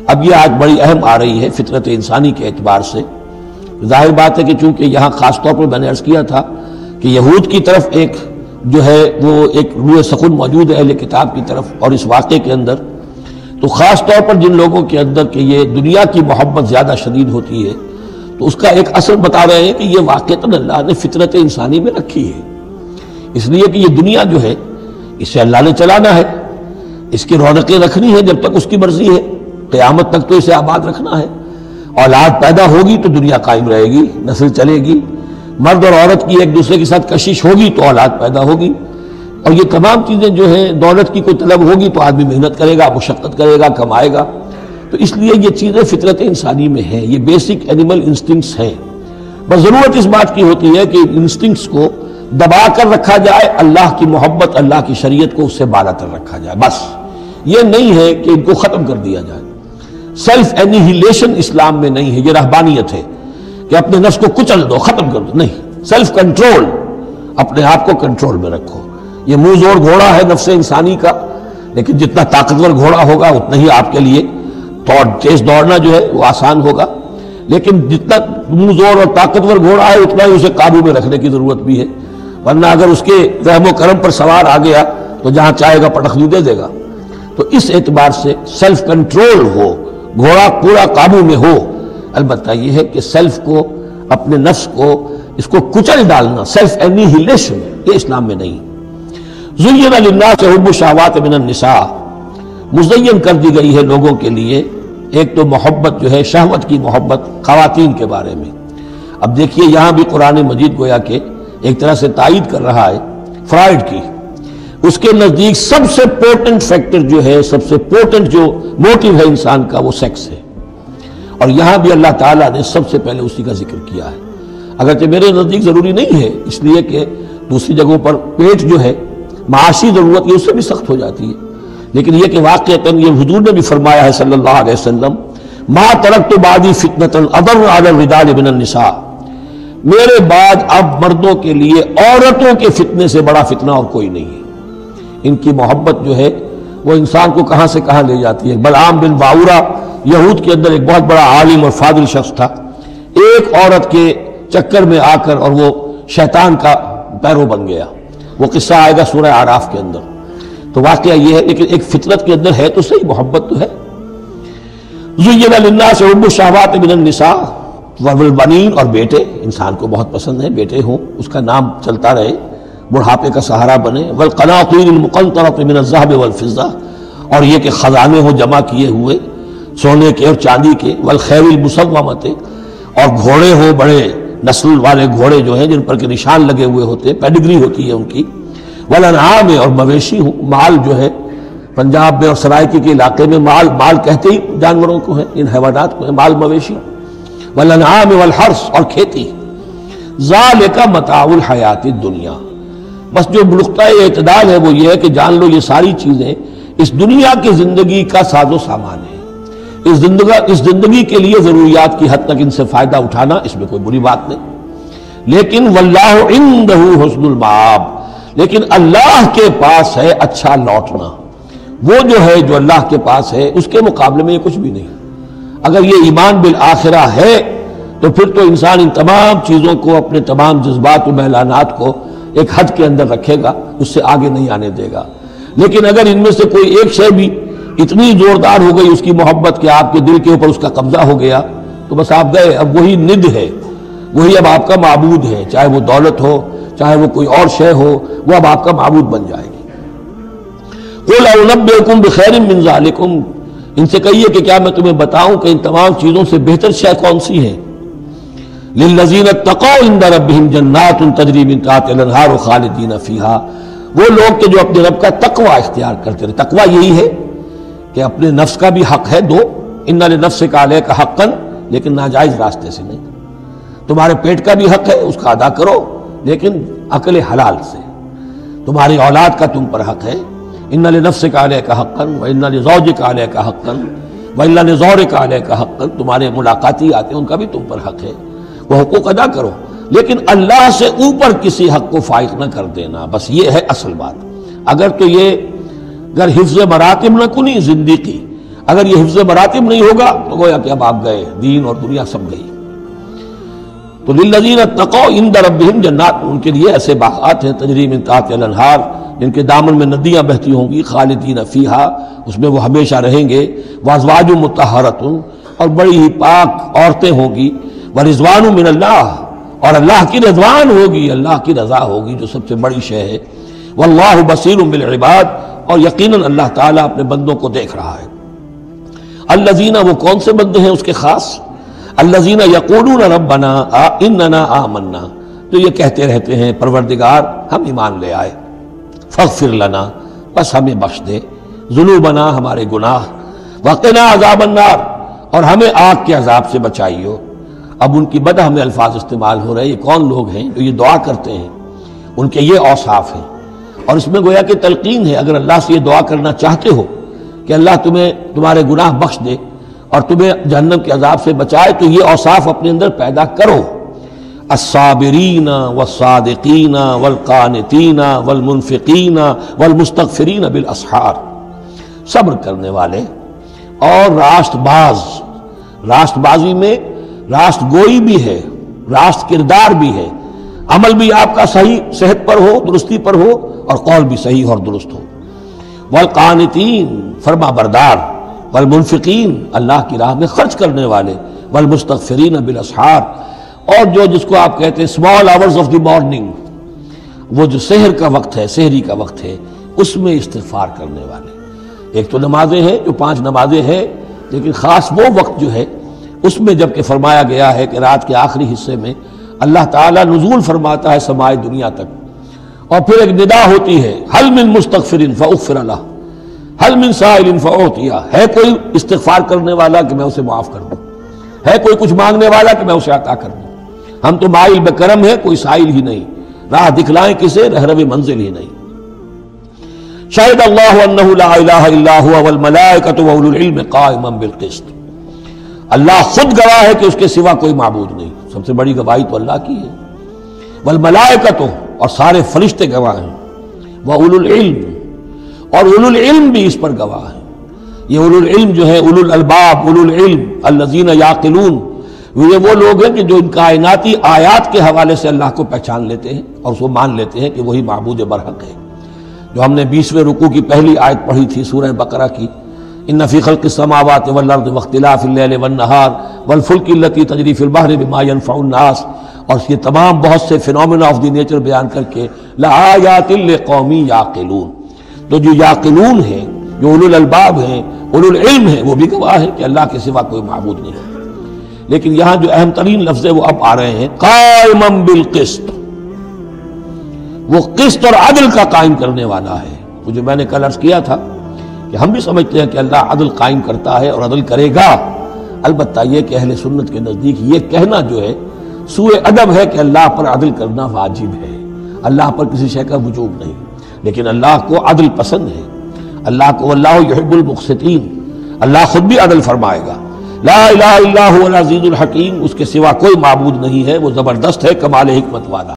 اب یہ آج بڑی اہم آ رہی ہے فطرت انسانی کے اعتبار سے۔ ظاہر بات ہے کہ چونکہ یہاں خاص طور پر میں نے عرض کیا تھا کہ یہود کی طرف ایک جو ہے وہ ایک روح سخن موجود ہے اہل کتاب کی طرف، اور اس واقعے کے اندر تو خاص طور پر جن لوگوں کے اندر کہ یہ دنیا کی محبت زیادہ شدید ہوتی ہے، تو اس کا ایک اثر بتا رہے ہیں کہ یہ واقعتاً اللہ نے فطرت انسانی میں رکھی ہے، اس لیے کہ یہ دنیا جو ہے اسے اللہ نے چلانا ہے، اس کی رونقیں رکھنی ہے جب تک اس کی مرضی ہے، قیامت تک تو اسے آباد رکھنا ہے۔ اولاد پیدا ہوگی تو دنیا قائم رہے گی، نسل چلے گی، مرد اور عورت کی ایک دوسرے کے ساتھ کشش ہوگی تو اولاد پیدا ہوگی، اور یہ تمام چیزیں جو ہیں دولت کی کوئی طلب ہوگی تو آدمی محنت کرے گا، مشقت کرے گا، کمائے گا۔ تو اس لیے یہ چیزیں فطرت انسانی میں ہیں، یہ بیسک اینیمل انسٹنکٹس ہیں، بس ضرورت اس بات کی ہوتی ہے کہ انسٹنکٹس کو دبا کر رکھا جائے، اللہ کی محبت، اللہ کی شریعت کو اس سے بالا تر رکھا جائے، بس یہ نہیں ہے کہ ان کو ختم کر دیا جائے۔ سیلف اینیہیلیشن اسلام میں نہیں ہے، یہ رہبانیت ہے کہ اپنے نفس کو کچل دو، ختم کر دو، نہیں، سیلف کنٹرول، اپنے آپ کو کنٹرول میں رکھو۔ یہ منہ زور گھوڑا ہے نفس انسانی کا، لیکن جتنا طاقتور گھوڑا ہوگا اتنا ہی آپ کے لیے تیز دوڑنا جو ہے وہ آسان ہوگا، لیکن جتنا منہ زور اور طاقتور گھوڑا ہے اتنا ہی اسے قابو میں رکھنے کی ضرورت بھی ہے، ورنہ اگر اس کے رحم و کرم پر سوار آ گیا تو جہاں چاہے گا پٹخنی دے دے گا۔ تو اس اعتبار سے سیلف کنٹرول ہو، گھوڑا پورا قابو میں ہو۔ البتہ یہ ہے کہ سیلف کو، اپنے نفس کو، اس کو کچل ڈالنا، سیلف اینیہیلیشن، یہ اسلام میں نہیں۔ زُیِّنَ لِلنَّاسِ حُبُّ الشَّهَوَاتِ مِنَ النِّسَاءِ، مزین کر دی گئی ہے لوگوں کے لیے ایک تو محبت جو ہے شہوت کی محبت خواتین کے بارے میں۔ اب دیکھیے یہاں بھی قرآن مجید گویا کہ ایک طرح سے تائید کر رہا ہے فرائڈ کی، اس کے نزدیک سب سے پورٹنٹ فیکٹر جو ہے، سب سے پورٹنٹ جو موٹیو ہے انسان کا، وہ سیکس ہے، اور یہاں بھی اللہ تعالیٰ نے سب سے پہلے اسی کا ذکر کیا ہے، اگرچہ میرے نزدیک ضروری نہیں ہے، اس لیے کہ دوسری جگہوں پر پیٹ جو ہے معاشی ضرورت یہ اس سے بھی سخت ہو جاتی ہے، لیکن یہ کہ واقعتاً یہ حضور نے بھی فرمایا ہے صلی اللہ علیہ وسلم، ما ترکت بعدی فتنة اضر علی الرجال من النساء، میرے بعد اب مردوں کے لیے عورتوں کے فتنے سے بڑا فتنہ اور کوئی نہیں ہے۔ ان کی محبت جو ہے وہ انسان کو کہاں سے کہاں لے جاتی ہے۔ بلعام بن باورہ یہود کے اندر ایک بہت بڑا عالم اور فاضل شخص تھا، ایک عورت کے چکر میں آ کر اور وہ شیطان کا پیرو بن گیا، وہ قصہ آئے گا سورہ اعراف کے اندر۔ تو واقعہ یہ ہے، لیکن ایک فطرت کے اندر ہے تو صحیح، محبت تو ہے۔ زُیِّنَ لِلنَّاسِ حُبُّ الشَّهَوَاتِ مِنَ النِّسَاءِ وَالْبَنِينَ، اور بیٹے انسان کو بہت پسند ہے، بیٹے ہوں، اس کا نام چلتا رہے، بڑھاپے کا سہارا بنے۔ وَالْقَنَاطِيرِ الْمُقَنطَرَةِ مِنَ الذَّهَبِ وَالْفِضَّةِ، اور یہ کہ خزانے ہوں جمع کیے ہوئے سونے کے اور چاندی کے۔ وَالْخَيْلِ الْمُسَوَّمَةِ، اور گھوڑے ہوں بڑے نسل والے گھوڑے جو ہیں جن پر کے نشان لگے ہوئے ہوتے ہیں، پیڈگری ہوتی ہے ان کی۔ وَالْأَنْعَامِ، اور مویشی ہوں، مال جو ہے پنجاب میں اور سرائکی کے علاقے میں مال کہتے ہی جانوروں کو ہے، ان حیوانات کو ہے مال مویشی۔ وَالْأَنْعَامِ وَالْحَرْثِ، اور کھیتی۔ ذَلِكَ مَتَاعُ الْحَيَاةِ الدُّنْيَا، بس جو نقطہ اعتدال ہے وہ یہ ہے کہ جان لو یہ ساری چیزیں اس دنیا کی زندگی کا ساز و سامان ہے، اس زندگی کے لیے ضروریات کی حد تک ان سے فائدہ اٹھانا، اس میں کوئی بری بات نہیں، لیکن واللہ عندہ حسن المآب، لیکن اللہ کے پاس ہے اچھا لوٹنا۔ وہ جو ہے جو اللہ کے پاس ہے اس کے مقابلے میں یہ کچھ بھی نہیں۔ اگر یہ ایمان بالآخرہ ہے تو پھر تو انسان ان تمام چیزوں کو، اپنے تمام جذبات و میلانات کو ایک حد کے اندر رکھے گا، اس سے آگے نہیں آنے دے گا۔ لیکن اگر ان میں سے کوئی ایک شے بھی اتنی زوردار ہو گئی اس کی محبت کہ آپ کے دل کے اوپر اس کا قبضہ ہو گیا تو بس آپ گئے، اب وہی ند ہے، وہی اب آپ کا معبود ہے، چاہے وہ دولت ہو، چاہے وہ کوئی اور شے ہو، وہ اب آپ کا معبود بن جائے گی۔ قُلْ أُنَبِّئُكُم بِخَيْرٍ مِّن ذَلِكُمْ، ان سے کہیے کہ کیا میں تمہیں بتاؤں کہ ان تمام چیزوں سے بہتر شے کون سی ہے؟ لِلَّذِينَ اتَّقَوْا عِندَ رَبِّهِمْ جَنَّاتٌ تَجْرِی مِن تَحْتِهَا الْأَنْہَارُ خَالِدِینَ فِیہَا، وہ لوگ کہ جو اپنے رب کا تقوی اختیار کرتے رہے۔ تقوی یہی ہے کہ اپنے نفس کا بھی حق ہے، دو اِنَّ لِنَفْسِکَ عَلَیکَ حَقًّا، لیکن ناجائز راستے سے نہیں۔ تمہارے پیٹ کا بھی حق ہے، اس کا ادا کرو، لیکن عقل حلال سے۔ تمہاری اولاد کا تم پر حق ہے، اِنَّ لِنَفْسِکَ عَلَیکَ حَقًّا وَإِنَّ لِزَوْجِکَ عَلَیکَ حَقًّا وَإِنَّ لِزَوْرِکَ عَلَیکَ حَقًّا، تمہارے ملاقاتی آتے ہیں ان کا بھی تم پر حق ہے، وہ حقوق ادا کرو، لیکن اللہ سے اوپر کسی حق کو فائق نہ کر دینا، بس یہ ہے اصل بات۔ اگر تو یہ اگر حفظ مراتب نہ کنی زندگی، اگر یہ حفظ مراتب نہیں ہوگا تو گویا کہ اب آپ گئے، دین اور دنیا سب گئی۔ تو للذین اتقوا عند ربہم جنات، ان کے لیے ایسے باغات ہیں تجری من تحتہا الانہار، جن کے دامن میں ندیاں بہتی ہوں گی، خالدین فیہا، اس میں وہ ہمیشہ رہیں گے، وازواج مطہرۃ، اور بڑی ہی پاک عورتیں ہوں گی، ورضوان من اللہ، اور اللہ کی رضوان ہوگی، اللہ کی رضا ہوگی جو سب سے بڑی شے ہے، واللہ بصیر بالعباد، اور یقیناً اللہ تعالیٰ اپنے بندوں کو دیکھ رہا ہے۔ الذین، وہ کون سے بندے ہیں اس کے خاص؟ الذین یقولون ربنا اننا آمنا، جو یہ کہتے رہتے ہیں پروردگار ہم ایمان لے آئے، فاغفر لنا، بس ہمیں بخش دے، ذنوبنا، ہمارے گناہ، وقنا عذاب النار، اور ہمیں آگ کے عذاب سے بچائیو۔ اب ان کی بدہ میں الفاظ استعمال ہو رہے ہیں، یہ کون لوگ ہیں جو یہ دعا کرتے ہیں؟ ان کے یہ اوصاف ہیں، اور اس میں گویا کہ تلقین ہے، اگر اللہ سے یہ دعا کرنا چاہتے ہو کہ اللہ تمہیں تمہارے گناہ بخش دے اور تمہیں جہنم کے عذاب سے بچائے، تو یہ اوصاف اپنے اندر پیدا کرو۔ الصابرین والصادقین والقانتین والمنفقین والمستغفرین بالاسحار، صبر کرنے والے اور راست باز، راست بازی میں راست گوئی بھی ہے، راست کردار بھی ہے، عمل بھی آپ کا صحیح صحت پر ہو، درستی پر ہو، اور قول بھی صحیح اور درست ہو۔ والقانتین، فرما بردار، والمنفقین، اللہ کی راہ میں خرچ کرنے والے، والمستغفرین بالاسحار، اور جو جس کو آپ کہتے ہیں small hours of the morning, وہ جو سحر کا وقت ہے، سحری کا وقت ہے، اس میں استغفار کرنے والے۔ ایک تو نمازیں ہیں جو 5 نمازیں ہیں، لیکن خاص وہ وقت جو ہے اس میں جب کہ فرمایا گیا ہے کہ رات کے آخری حصے میں اللہ تعالیٰ نزول فرماتا ہے سماع دنیا تک، اور پھر ایک ندا ہوتی ہے، حل من مستغفر فاغفر لہ، حل من سائل فاعطیہ، ہے کوئی استغفار کرنے والا کہ میں اسے معاف کر دوں، ہے کوئی کچھ مانگنے والا کہ میں اسے عطا کر دوں۔ ہم تو مائل بکرم ہے، کوئی سائل ہی نہیں، راہ دکھلائیں کسے، رہرو منزل ہی نہیں۔ شہد اللہ انہ لا الہ الا هو والملائکۃ واولو العلم قائما بالقسط، اللہ خود گواہ ہے کہ اس کے سوا کوئی معبود نہیں، سب سے بڑی گواہی تو اللہ کی ہے۔ والملائکۃ، اور سارے فرشتے گواہ ہیں، واولو العلم، اور اولو العلم بھی اس پر گواہ ہیں۔ یہ اولو العلم جو ہے، اولو الالباب، اولو العلم الذین یعقلون، یہ وہ لوگ ہیں کہ جو ان کائناتی آیات کے حوالے سے اللہ کو پہچان لیتے ہیں اور اس کو مان لیتے ہیں کہ وہی معبود برحق ہے۔ جو ہم نے 20ویں رکوع کی پہلی آیت پڑھی تھی سورہ بقرہ کی، ان فی خلق السماوات والارض واختلاف اللیل والنہار والفلک التی تجری فی البحر بما ینفع الناس، اور اس کے تمام بہت سے فینومینا آف دی نیچر بیان کر کے لآیات لقوم یعقلون، تو جو یعقلون ہیں، جو اولو الالباب ہیں، اولو العلم ہیں، وہ بھی گواہ ہیں کہ اللہ کے سوا کوئی معبود نہیں ہے۔ لیکن یہاں جو اہم ترین لفظ ہے وہ اب آ رہے ہیں، قائما بالقسط، وہ قسط اور عدل کا قائم کرنے والا ہے۔ وہ جو میں نے کل عرض کیا تھا کہ ہم بھی سمجھتے ہیں کہ اللہ عدل قائم کرتا ہے اور عدل کرے گا، البتہ یہ کہ اہل سنت کے نزدیک یہ کہنا جو ہے سوء ادب ہے کہ اللہ پر عدل کرنا واجب ہے، اللہ پر کسی شے کا وجوب نہیں، لیکن اللہ کو عدل پسند ہے، اللہ کو واللہ یحب المقسطین، اللہ خود بھی عدل فرمائے گا۔ لا الہ الا هو العزیز الحکیم، اس کے سوا کوئی معبود نہیں ہے، وہ زبردست ہے، کمال حکمت والا۔